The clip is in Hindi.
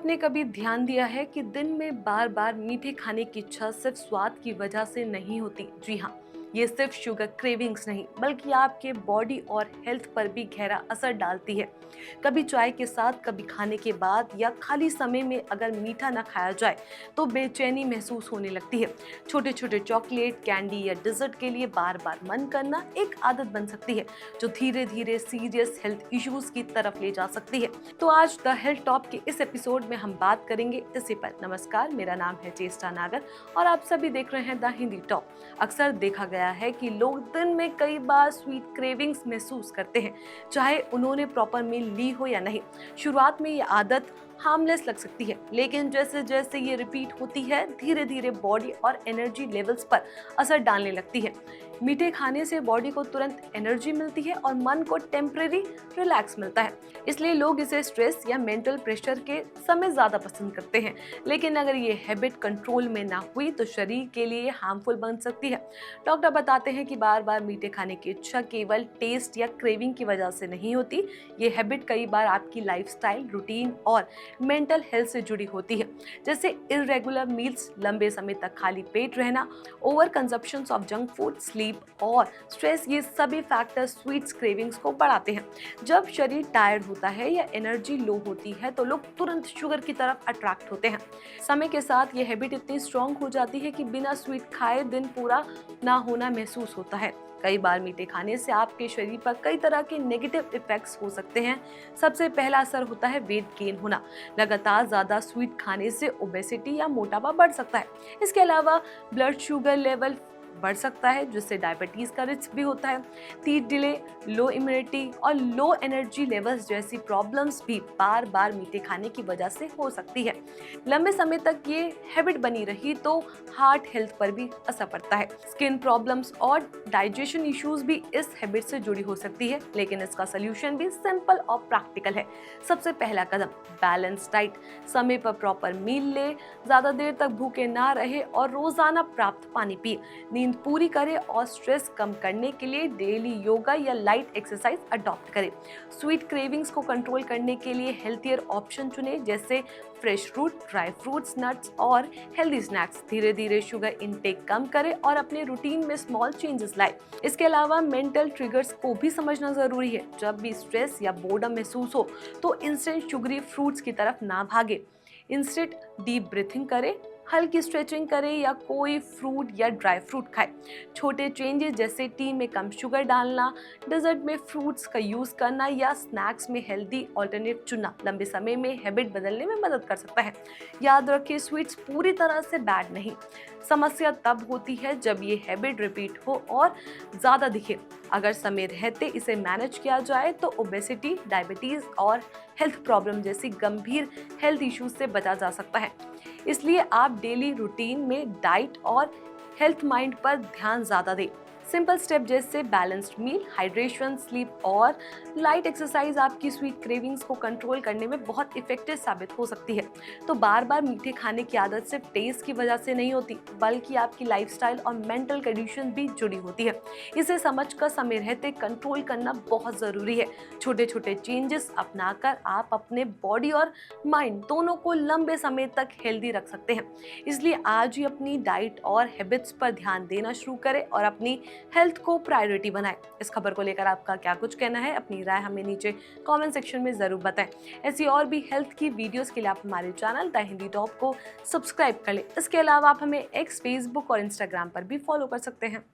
आपने कभी ध्यान दिया है कि दिन में बार बार मीठे खाने की इच्छा सिर्फ स्वाद की वजह से नहीं होती? जी हाँ, ये सिर्फ शुगर क्रेविंग्स नहीं बल्कि आपके बॉडी और हेल्थ पर भी गहरा असर डालती है। कभी चाय के साथ, कभी खाने के बाद या खाली समय में अगर मीठा ना खाया जाए तो बेचैनी महसूस होने लगती है। छोटे छोटे चॉकलेट, कैंडी या डिजर्ट के लिए बार बार मन करना एक आदत बन सकती है जो धीरे धीरे सीरियस हेल्थ इश्यूज की तरफ ले जा सकती है। तो आज द हेल्थ टॉप के इस एपिसोड में हम बात करेंगे इसी पर। नमस्कार, मेरा नाम है चेष्टा नागर और आप सभी देख रहे हैं द हिंदी टॉप। अक्सर देखा गया है कि लोग दिन में कई बार स्वीट क्रेविंग्स महसूस करते हैं, चाहे उन्होंने प्रॉपर मील ली हो या नहीं। शुरुआत में ये आदत हार्मलेस लग सकती है, लेकिन जैसे जैसे ये रिपीट होती है धीरे धीरे बॉडी और एनर्जी लेवल्स पर असर डालने लगती है। मीठे खाने से बॉडी को तुरंत एनर्जी मिलती है और मन को टेम्परेरी रिलैक्स मिलता है, इसलिए लोग इसे स्ट्रेस या मेंटल प्रेशर के समय ज़्यादा पसंद करते हैं। लेकिन अगर ये हैबिट कंट्रोल में ना हुई तो शरीर के लिए हार्मफुल बन सकती है। डॉक्टर बताते हैं कि बार बार मीठे खाने की इच्छा केवल टेस्ट या क्रेविंग की वजह से नहीं होती। ये हैबिट कई बार आपकी लाइफस्टाइल, रूटीन और मेंटल हेल्थ से जुड़ी होती है, जैसे इरेगुलर मील्स, लंबे समय तक खाली पेट रहना, over consumption of junk food, sleep और स्ट्रेस। ये सभी फैक्टर्स स्वीट्स क्रेविंग्स को बढ़ाते हैं। जब शरीर टायर्ड होता है या एनर्जी लो होती है तो लोग तुरंत शुगर की तरफ अट्रैक्ट होते हैं। समय के साथ ये हैबिट इतनी स्ट्रांग हो जाती है कि बिना स्वीट खाए दिन पूरा ना होना महसूस होता है। कई बार मीठे खाने से आपके शरीर पर कई तरह के नेगेटिव इफेक्ट्स हो सकते हैं। सबसे पहला असर होता है वेट गेन होना। लगातार ज्यादा स्वीट खाने से ओबेसिटी या मोटापा बढ़ सकता है। इसके अलावा ब्लड शुगर लेवल बढ़ सकता है, जिससे डायबिटीज का रिस्क भी होता है। टीथ डिले, लो इम्यूनिटी और लो एनर्जी लेवल्स जैसी प्रॉब्लम्स भी बार बार मीठे खाने की वजह से हो सकती है। लंबे समय तक ये हैबिट बनी रही तो हार्ट हेल्थ पर भी असर पड़ता है। स्किन प्रॉब्लम्स और डाइजेशन इश्यूज भी इस हैबिट से जुड़ी हो सकती है, लेकिन इसका सोल्यूशन भी सिंपल और प्रैक्टिकल है। सबसे पहला कदम बैलेंस डाइट। समय पर प्रॉपर मील ले, ज्यादा देर तक भूखे ना रहे और रोजाना पर्याप्त पानी पिए, नींद पूरी करें और स्ट्रेस कम करने के लिए डेली योगा या लाइट एक्सरसाइज अडॉप्ट करें। स्वीट क्रेविंग्स को कंट्रोल करने के लिए हेल्थियर ऑप्शन चुनें, जैसे fresh fruit, dry fruits, nuts और हेल्दी स्नैक्स। धीरे धीरे शुगर इनटेक कम करें और अपने रूटीन में स्मॉल चेंजेस लाएं। इसके अलावा मेंटल ट्रिगर्स को भी समझना जरूरी है। जब भी स्ट्रेस या बोर्डम महसूस हो तो इंस्टेंट शुगरी फ्रूट्स की तरफ ना भागे। इंस्टेंट डीप ब्रीथिंग करें, हल्की स्ट्रेचिंग करें या कोई फ्रूट या ड्राई फ्रूट खाएं। छोटे चेंजेस जैसे टी में कम शुगर डालना, डिजर्ट में फ्रूट्स का यूज करना या स्नैक्स में हेल्दी ऑल्टरनेट चुनना लंबे समय में हैबिट बदलने में मदद कर सकता है। याद रखिए, स्वीट्स पूरी तरह से बैड नहीं। समस्या तब होती है जब ये हैबिट रिपीट हो और ज़्यादा दिखे। अगर समय रहते इसे मैनेज किया जाए तो ओबेसिटी, डायबिटीज और हेल्थ प्रॉब्लम जैसी गंभीर हेल्थ इश्यूज से बचा जा सकता है। इसलिए आप डेली रूटीन में डाइट और हेल्थ माइंड पर ध्यान ज़्यादा दें। सिंपल स्टेप जैसे बैलेंस्ड मील, हाइड्रेशन, स्लीप और लाइट एक्सरसाइज आपकी स्वीट क्रेविंग्स को कंट्रोल करने में बहुत इफेक्टिव साबित हो सकती है। तो बार बार मीठे खाने की आदत सिर्फ टेस्ट की वजह से नहीं होती, बल्कि आपकी लाइफस्टाइल और मेंटल कंडीशन भी जुड़ी होती है। इसे समझकर समय रहते कंट्रोल करना बहुत ज़रूरी है। छोटे छोटे चेंजेस अपनाकर आप अपने बॉडी और माइंड दोनों को लंबे समय तक हेल्दी रख सकते हैं। इसलिए आज ही अपनी डाइट और हैबिट्स पर ध्यान देना शुरू करें और अपनी हेल्थ को प्रायोरिटी बनाएं। इस खबर को लेकर आपका क्या कुछ कहना है? अपनी राय हमें नीचे कमेंट सेक्शन में जरूर बताएं। ऐसी और भी हेल्थ की वीडियोस के लिए आप हमारे चैनल द हिंदी टॉप को सब्सक्राइब कर लें। इसके अलावा आप हमें एक्स, फेसबुक और इंस्टाग्राम पर भी फॉलो कर सकते हैं।